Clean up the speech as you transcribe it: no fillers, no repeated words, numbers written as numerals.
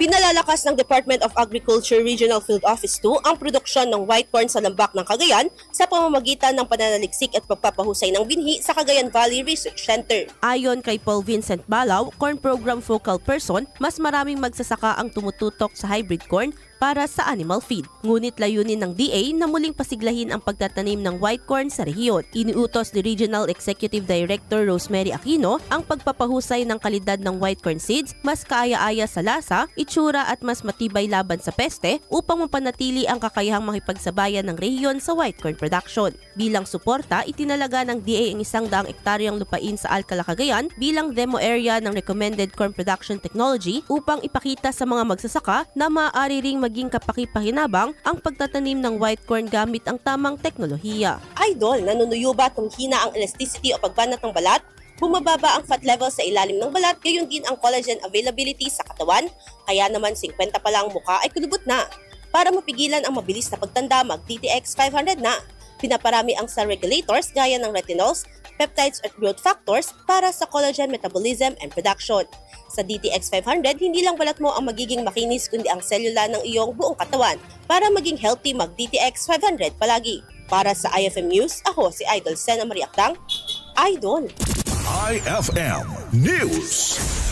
Pinalalakas ng Department of Agriculture Regional Field Office 2 ang produksyon ng white corn sa Lambak ng Cagayan sa pamamagitan ng pananaliksik at pagpapahusay ng binhi sa Cagayan Valley Research Center. Ayon kay Paul Vincent Balaw, Corn Program Focal Person, mas maraming magsasaka ang tumututok sa hybrid corn para sa animal feed. Ngunit layunin ng DA na muling pasiglahin ang pagtatanim ng white corn sa rehiyon. Iniutos ni Regional Executive Director Rosemary Aquino ang pagpapahusay ng kalidad ng white corn seeds, mas kaaya-aya sa lasa, itsura at mas matibay laban sa peste upang mapanatili ang kakayahang makipagsabayan ng rehiyon sa white corn production. Bilang suporta, itinalaga ng DA ang 100 ektaryang lupain sa Alcala, Cagayan bilang demo area ng Recommended Corn Production Technology upang ipakita sa mga magsasaka na maaari ring maging kapakipahinabang ang pagtatanim ng white corn gamit ang tamang teknolohiya. Idol, nanunuyo ba at hina ang elasticity o pagbanat ng balat? Bumababa ang fat level sa ilalim ng balat, gayon din ang collagen availability sa katawan, kaya naman 50 pa lang mukha ay kulubot na. Para mapigilan ang mabilis na pagtanda, mag-DTX 500 na. Pinaparami ang cell regulators gaya ng retinols, peptides at growth factors para sa collagen metabolism and production. Sa DTX 500, hindi lang balat mo ang magiging makinis kundi ang selula ng iyong buong katawan. Para maging healthy, mag-DTX 500 palagi. Para sa IFM News, ako si Idol Sena Mariactang, Idol. IFM News.